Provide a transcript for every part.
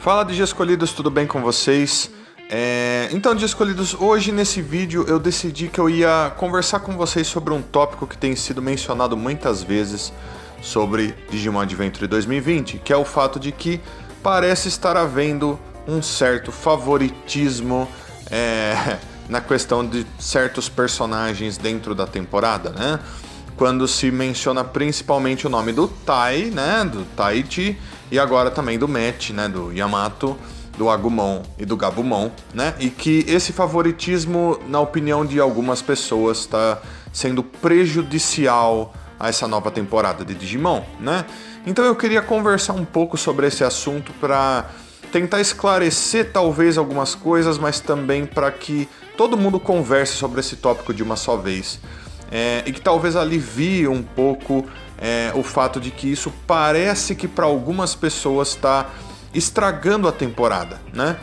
Fala Escolhidos, tudo bem com vocês? Então, Escolhidos, hoje nesse vídeo eu decidi que eu ia conversar com vocês sobre um tópico que tem sido mencionado muitas vezes sobre Digimon Adventure 2020, que é o fato de que parece estar havendo um certo favoritismo na questão de certos personagens dentro da temporada, né? Quando se menciona principalmente o nome do Tai, né, do Taichi, e agora também do Matt, né, do Yamato, do Agumon e do Gabumon, né, e que esse favoritismo, na opinião de algumas pessoas, está sendo prejudicial a essa nova temporada de Digimon, né? Então eu queria conversar um pouco sobre esse assunto para tentar esclarecer talvez algumas coisas, mas também para que todo mundo converse sobre esse tópico de uma só vez. E que talvez alivie um pouco o fato de que isso parece que para algumas pessoas está estragando a temporada, né?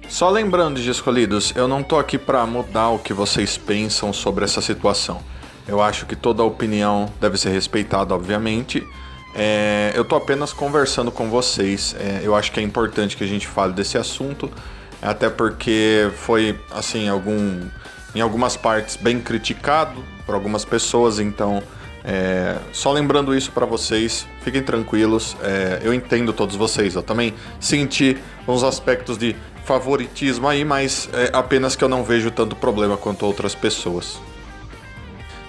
Só lembrando, Escolhidos, eu não tô aqui para mudar o que vocês pensam sobre essa situação. Eu acho que toda opinião deve ser respeitada, obviamente. Eu tô apenas conversando com vocês. Eu acho que é importante que a gente fale desse assunto, até porque foi, assim, em algumas partes bem criticado por algumas pessoas, então só lembrando isso para vocês, fiquem tranquilos, eu entendo todos vocês, eu também senti uns aspectos de favoritismo aí, mas apenas que eu não vejo tanto problema quanto outras pessoas.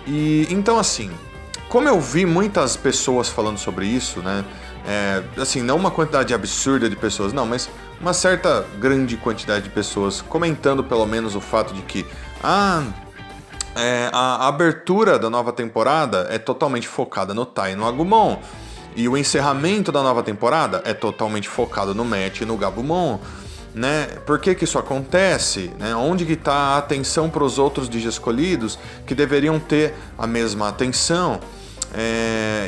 E então, assim, como eu vi muitas pessoas falando sobre isso, né, assim, não uma quantidade absurda de pessoas, não, mas uma certa grande quantidade de pessoas comentando pelo menos o fato de que a abertura da nova temporada é totalmente focada no Tai e no Agumon, e o encerramento da nova temporada é totalmente focado no Matt e no Gabumon, né? Por que isso acontece? Né? Onde que está a atenção para os outros Escolhidos que deveriam ter a mesma atenção?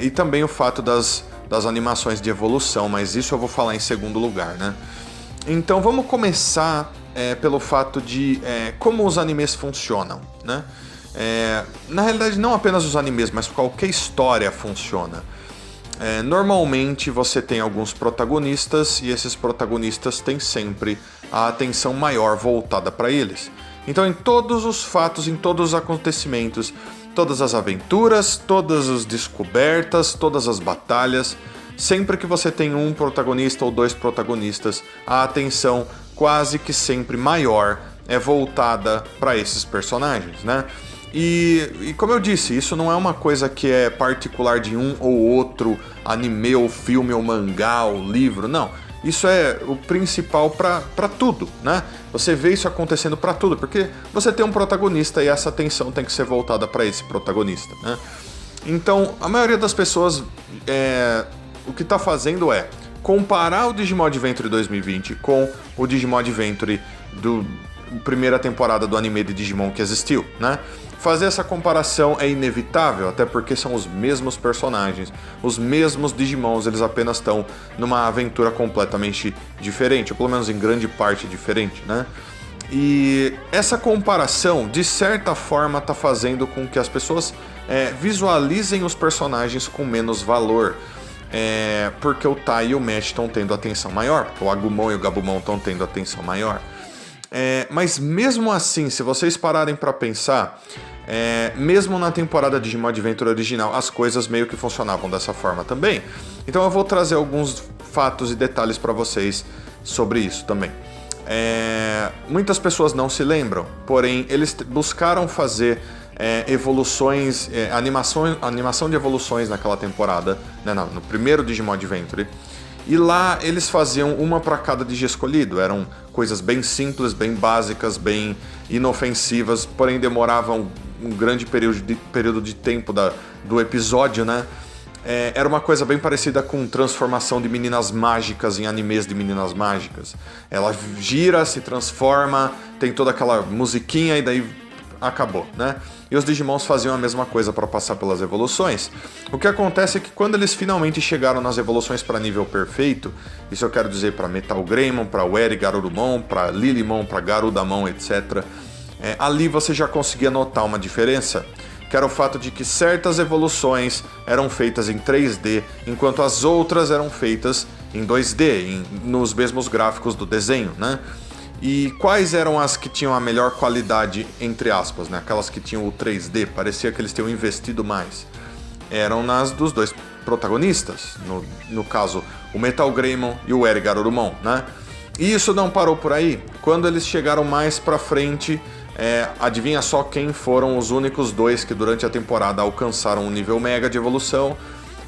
E também o fato das animações de evolução, mas isso eu vou falar em segundo lugar, né? Então vamos começar pelo fato de como os animes funcionam, né? Na realidade, não apenas os animes, mas qualquer história funciona. Normalmente você tem alguns protagonistas e esses protagonistas têm sempre a atenção maior voltada para eles. Então, em todos os fatos, em todos os acontecimentos, todas as aventuras, todas as descobertas, todas as batalhas, sempre que você tem um protagonista ou dois protagonistas, a atenção quase que sempre maior é voltada para esses personagens, né? E como eu disse, isso não é uma coisa que é particular de um ou outro anime, ou filme, ou mangá, ou livro, não. Isso é o principal para tudo, né? Você vê isso acontecendo para tudo, porque você tem um protagonista e essa atenção tem que ser voltada para esse protagonista, né? Então, a maioria das pessoas, o que está fazendo é comparar o Digimon Adventure 2020 com o Digimon Adventure do primeira temporada do anime de Digimon que existiu, né? Fazer essa comparação é inevitável, até porque são os mesmos personagens, os mesmos Digimons, eles apenas estão numa aventura completamente diferente, ou pelo menos em grande parte diferente, né? E essa comparação, de certa forma, está fazendo com que as pessoas visualizem os personagens com menos valor. Porque o Tai e o Matt estão tendo atenção maior, porque o Agumon e o Gabumon estão tendo atenção maior. Mas mesmo assim, se vocês pararem para pensar, mesmo na temporada de Digimon Adventure original, as coisas meio que funcionavam dessa forma também. Então eu vou trazer alguns fatos e detalhes para vocês sobre isso também. Muitas pessoas não se lembram, porém eles buscaram fazer evoluções, animação de evoluções naquela temporada, né, no primeiro Digimon Adventure. E lá eles faziam uma para cada Escolhido. Eram coisas bem simples, bem básicas, bem inofensivas, porém demoravam um grande período de tempo do episódio, né? Era uma coisa bem parecida com transformação de meninas mágicas em animes de meninas mágicas. Ela gira, se transforma, tem toda aquela musiquinha e daí acabou, né? E os Digimons faziam a mesma coisa para passar pelas evoluções. O que acontece é que quando eles finalmente chegaram nas evoluções para nível perfeito, isso eu quero dizer para Metal Greymon, para Wary Garurumon, para Lilymon, para Garudamon, etc. Ali você já conseguia notar uma diferença, que era o fato de que certas evoluções eram feitas em 3D, enquanto as outras eram feitas em 2D, nos mesmos gráficos do desenho, né? E quais eram as que tinham a melhor qualidade, entre aspas, né? Aquelas que tinham o 3D, parecia que eles tinham investido mais. Eram nas dos dois protagonistas, no caso, o Metal Greymon e o Eri Garurumon, né? E isso não parou por aí. Quando eles chegaram mais pra frente, adivinha só quem foram os únicos dois que durante a temporada alcançaram um nível mega de evolução?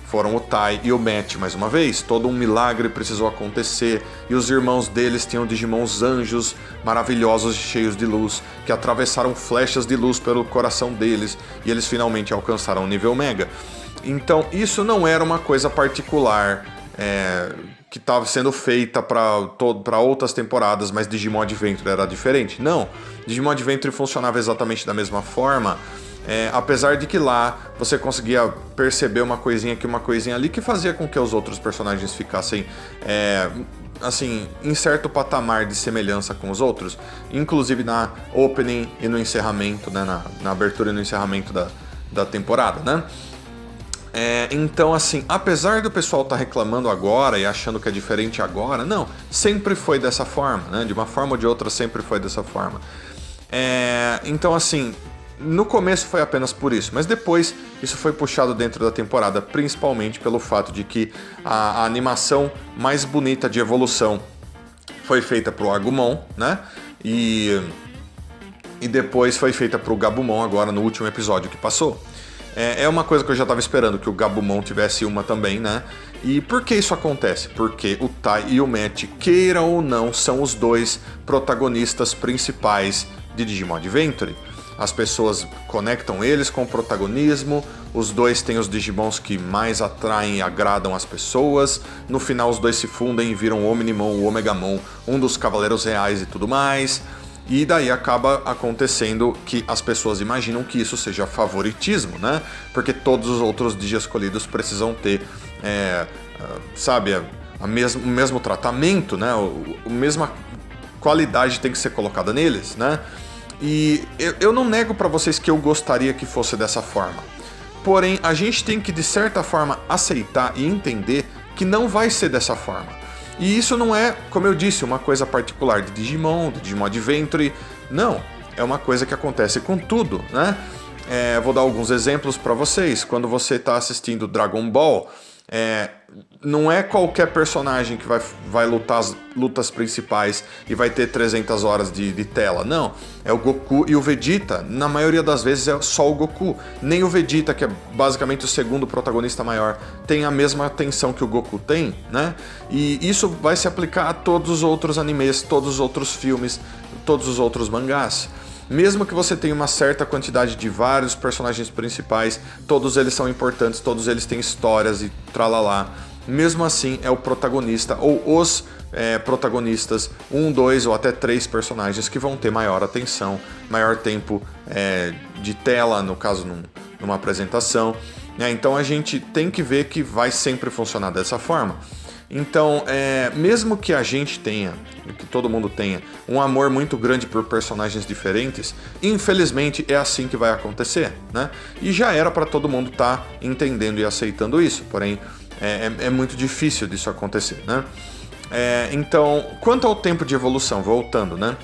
Foram o Tai e o Matt, mais uma vez. Todo um milagre precisou acontecer e os irmãos deles tinham Digimons anjos maravilhosos e cheios de luz, que atravessaram flechas de luz pelo coração deles e eles finalmente alcançaram o nível Mega. Então isso não era uma coisa particular que estava sendo feita para outras temporadas, mas Digimon Adventure era diferente. Não, Digimon Adventure funcionava exatamente da mesma forma. Apesar de que lá você conseguia perceber uma coisinha aqui, uma coisinha ali, que fazia com que os outros personagens ficassem, assim, em certo patamar de semelhança com os outros, inclusive na opening e no encerramento, né, na abertura e no encerramento da temporada, né? Então, assim, apesar do pessoal estar reclamando agora e achando que é diferente agora, não, sempre foi dessa forma, né? De uma forma ou de outra sempre foi dessa forma. Então, assim, no começo foi apenas por isso, mas depois isso foi puxado dentro da temporada, principalmente pelo fato de que a animação mais bonita de evolução foi feita pro Agumon, né? E depois foi feita pro Gabumon agora no último episódio que passou. É uma coisa que eu já estava esperando, que o Gabumon tivesse uma também, né? E por que isso acontece? Porque o Tai e o Matt, queira ou não, são os dois protagonistas principais de Digimon Adventure. As pessoas conectam eles com o protagonismo, os dois têm os Digimons que mais atraem e agradam as pessoas, no final os dois se fundem e viram o Omnimon, o Omegamon, um dos Cavaleiros Reais e tudo mais, e daí acaba acontecendo que as pessoas imaginam que isso seja favoritismo, né? Porque todos os outros Digi escolhidos precisam ter, sabe, o mesmo tratamento, né? A mesma qualidade tem que ser colocada neles, né? E eu não nego pra vocês que eu gostaria que fosse dessa forma. Porém, a gente tem que, de certa forma, aceitar e entender que não vai ser dessa forma. E isso não é, como eu disse, uma coisa particular de Digimon Adventure. Não, é uma coisa que acontece com tudo, né? Vou dar alguns exemplos pra vocês. Quando você está assistindo Dragon Ball, não é qualquer personagem que vai lutar as lutas principais e vai ter 300 horas de tela, não. É o Goku e o Vegeta, na maioria das vezes é só o Goku. Nem o Vegeta, que é basicamente o segundo protagonista maior, tem a mesma atenção que o Goku tem, né? E isso vai se aplicar a todos os outros animes, todos os outros filmes, todos os outros mangás. Mesmo que você tenha uma certa quantidade de vários personagens principais, todos eles são importantes, todos eles têm histórias e tralalá. Mesmo assim, é o protagonista ou os protagonistas, 1, 2 ou até 3 personagens que vão ter maior atenção, maior tempo de tela, no caso numa apresentação. Então a gente tem que ver que vai sempre funcionar dessa forma. Então, mesmo que a gente tenha, que todo mundo tenha, um amor muito grande por personagens diferentes, infelizmente é assim que vai acontecer, né? E já era para todo mundo estar entendendo e aceitando isso, porém é muito difícil disso acontecer, né? Então, quanto ao tempo de evolução, voltando, né?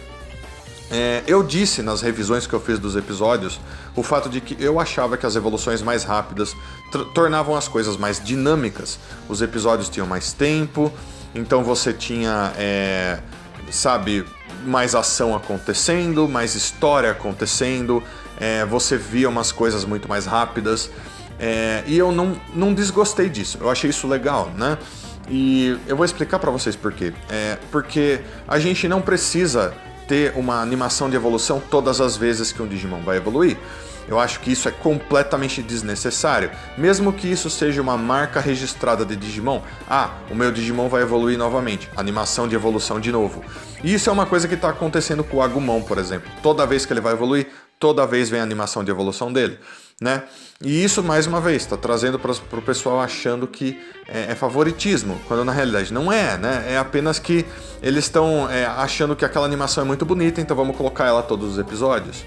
Eu disse nas revisões que eu fiz dos episódios o fato de que eu achava que as evoluções mais rápidas tornavam as coisas mais dinâmicas. Os episódios tinham mais tempo, então você tinha, sabe, mais ação acontecendo, mais história acontecendo, você via umas coisas muito mais rápidas, e eu não desgostei disso, eu achei isso legal, né? E eu vou explicar pra vocês por quê. Porque a gente não precisa ter uma animação de evolução todas as vezes que um Digimon vai evoluir. Eu acho que isso é completamente desnecessário. Mesmo que isso seja uma marca registrada de Digimon. O meu Digimon vai evoluir novamente. Animação de evolução de novo. E isso é uma coisa que está acontecendo com o Agumon, por exemplo. Toda vez que ele vai evoluir, toda vez vem a animação de evolução dele, né? E isso, mais uma vez, está trazendo para o pessoal achando que é favoritismo, quando na realidade não é, né? É apenas que eles estão achando que aquela animação é muito bonita, então vamos colocar ela todos os episódios.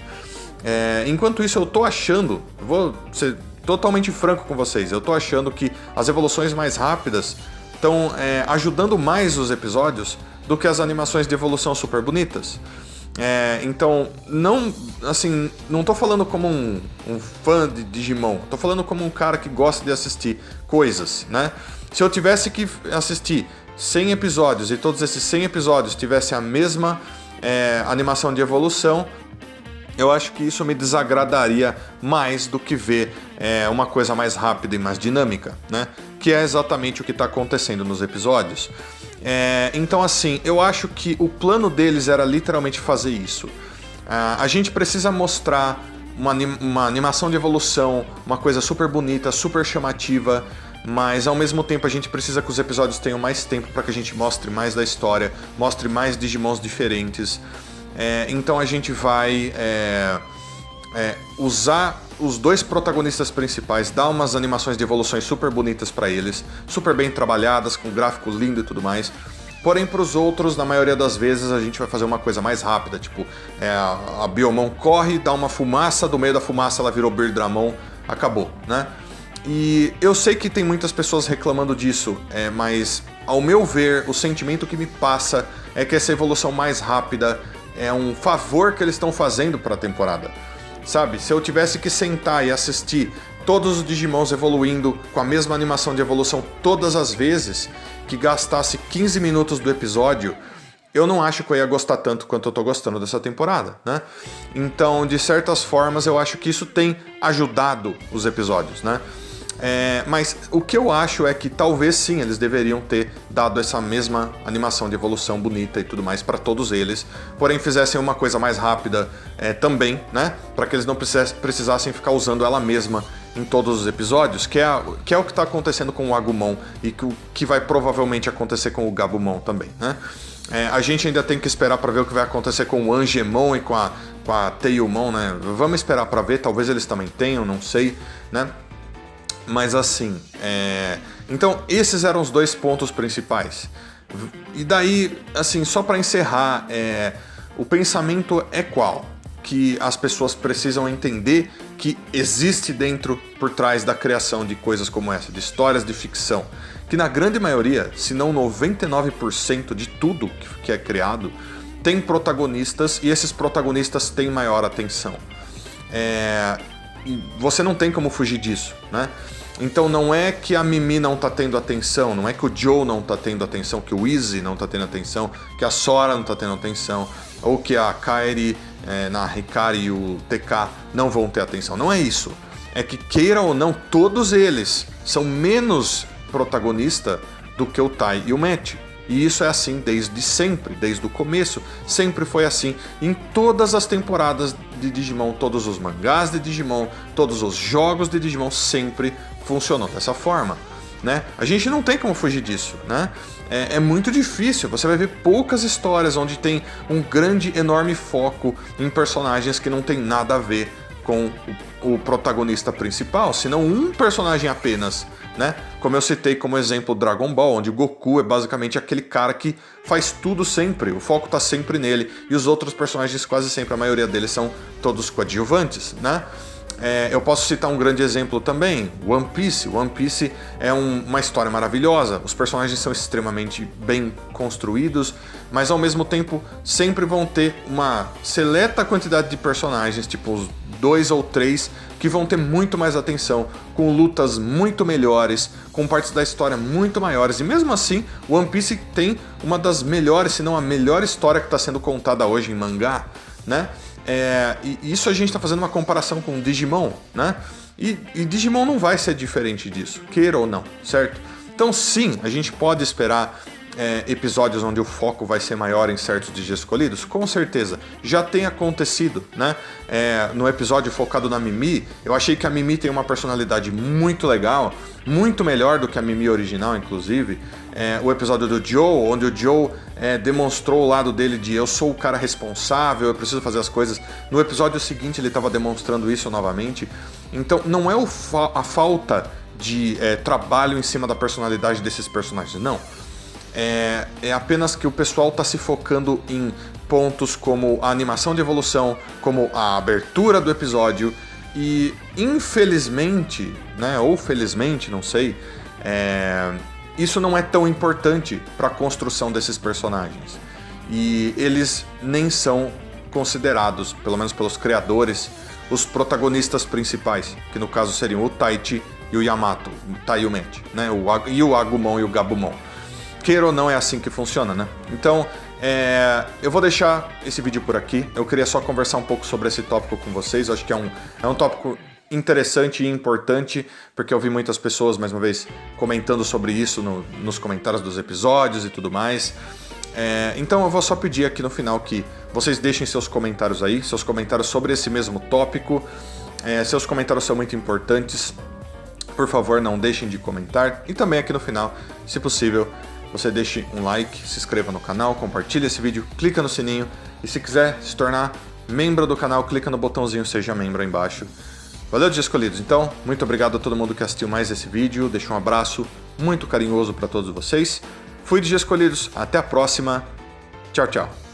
Enquanto isso, eu tô achando, vou ser totalmente franco com vocês, eu tô achando que as evoluções mais rápidas estão ajudando mais os episódios do que as animações de evolução super bonitas. Então, não tô falando como um fã de Digimon, tô falando como um cara que gosta de assistir coisas, né? Se eu tivesse que assistir 100 episódios e todos esses 100 episódios tivessem a mesma animação de evolução, eu acho que isso me desagradaria mais do que ver uma coisa mais rápida e mais dinâmica, né? Que é exatamente o que está acontecendo nos episódios. Então, assim, eu acho que o plano deles era literalmente fazer isso. A gente precisa mostrar uma animação de evolução, uma coisa super bonita, super chamativa, mas ao mesmo tempo a gente precisa que os episódios tenham mais tempo para que a gente mostre mais da história, mostre mais Digimons diferentes. Então a gente vai usar os dois protagonistas principais, dar umas animações de evoluções super bonitas para eles, super bem trabalhadas, com gráfico lindo e tudo mais. Porém, para os outros, na maioria das vezes, a gente vai fazer uma coisa mais rápida, tipo, a Biyomon corre, dá uma fumaça, do meio da fumaça ela virou Beardramon, acabou, né? E eu sei que tem muitas pessoas reclamando disso, mas ao meu ver, o sentimento que me passa é que essa evolução mais rápida é um favor que eles estão fazendo para a temporada. Sabe, se eu tivesse que sentar e assistir todos os Digimons evoluindo com a mesma animação de evolução todas as vezes, que gastasse 15 minutos do episódio, eu não acho que eu ia gostar tanto quanto eu tô gostando dessa temporada, né? Então, de certas formas, eu acho que isso tem ajudado os episódios, né? Mas o que eu acho é que talvez sim, eles deveriam ter dado essa mesma animação de evolução bonita e tudo mais para todos eles, porém fizessem uma coisa mais rápida também, né? Para que eles não precisassem ficar usando ela mesma em todos os episódios, que é o que está acontecendo com o Agumon e que vai provavelmente acontecer com o Gabumon também, né? A gente ainda tem que esperar para ver o que vai acontecer com o Angemon e com a Tailmon, né? Vamos esperar para ver, talvez eles também tenham, não sei, né? Mas assim, então esses eram os dois pontos principais. E daí, assim, só para encerrar, o pensamento é qual? Que as pessoas precisam entender que existe por trás da criação de coisas como essa, de histórias de ficção, que na grande maioria, se não 99% de tudo que é criado, tem protagonistas e esses protagonistas têm maior atenção. E você não tem como fugir disso, né? Então não é que a Mimi não tá tendo atenção, não é que o Joe não tá tendo atenção, que o Izzy não tá tendo atenção, que a Sora não tá tendo atenção, ou que a Kairi, na Hikari e o TK não vão ter atenção. Não é isso. É que, queira ou não, todos eles são menos protagonista do que o Tai e o Matt. E isso é assim desde sempre, desde o começo. Sempre foi assim. Em todas as temporadas de Digimon, todos os mangás de Digimon, todos os jogos de Digimon sempre funcionou dessa forma, né? A gente não tem como fugir disso, né? É muito difícil. Você vai ver poucas histórias onde tem um grande, enorme foco em personagens que não tem nada a ver com o protagonista principal, senão um personagem apenas, né? Como eu citei como exemplo Dragon Ball, onde o Goku é basicamente aquele cara que faz tudo sempre, o foco tá sempre nele, e os outros personagens quase sempre, a maioria deles são todos coadjuvantes, né? Eu posso citar um grande exemplo também, One Piece. One Piece é uma história maravilhosa, os personagens são extremamente bem construídos, mas ao mesmo tempo sempre vão ter uma seleta quantidade de personagens, tipo os 2 ou 3, que vão ter muito mais atenção, com lutas muito melhores, com partes da história muito maiores, e mesmo assim, One Piece tem uma das melhores, se não a melhor história que está sendo contada hoje em mangá, né? E isso a gente está fazendo uma comparação com Digimon, né? E Digimon não vai ser diferente disso, queira ou não, certo? Então sim, a gente pode esperar episódios onde o foco vai ser maior em certos Digis escolhidos, com certeza, já tem acontecido, né? No episódio focado na Mimi, eu achei que a Mimi tem uma personalidade muito legal, muito melhor do que a Mimi original, inclusive. O episódio do Joe, onde o Joe demonstrou o lado dele de eu sou o cara responsável, eu preciso fazer as coisas. No episódio seguinte ele estava demonstrando isso novamente. Então não é a falta de trabalho em cima da personalidade desses personagens, não. É apenas que o pessoal está se focando em pontos como a animação de evolução, como a abertura do episódio, e infelizmente, né, ou felizmente, não sei, isso não é tão importante para a construção desses personagens. E eles nem são considerados, pelo menos pelos criadores, os protagonistas principais, que no caso seriam o Taichi e o Yamato, o Tai e o Mete, né? E o Agumon e o Gabumon. Queira ou não, é assim que funciona, né? Então, eu vou deixar esse vídeo por aqui. Eu queria só conversar um pouco sobre esse tópico com vocês. Eu acho que é um tópico interessante e importante, porque eu vi muitas pessoas, mais uma vez, comentando sobre isso nos comentários dos episódios e tudo mais. Então eu vou só pedir aqui no final que vocês deixem seus comentários aí, seus comentários sobre esse mesmo tópico. Seus comentários são muito importantes. Por favor, não deixem de comentar. E também aqui no final, se possível, você deixe um like, se inscreva no canal, compartilhe esse vídeo, clica no sininho. E se quiser se tornar membro do canal, clica no botãozinho Seja Membro aí embaixo. Valeu, Dia Escolhidos. Então, muito obrigado a todo mundo que assistiu mais esse vídeo. Deixo um abraço muito carinhoso para todos vocês. Fui Dia Escolhidos. Até a próxima. Tchau, tchau.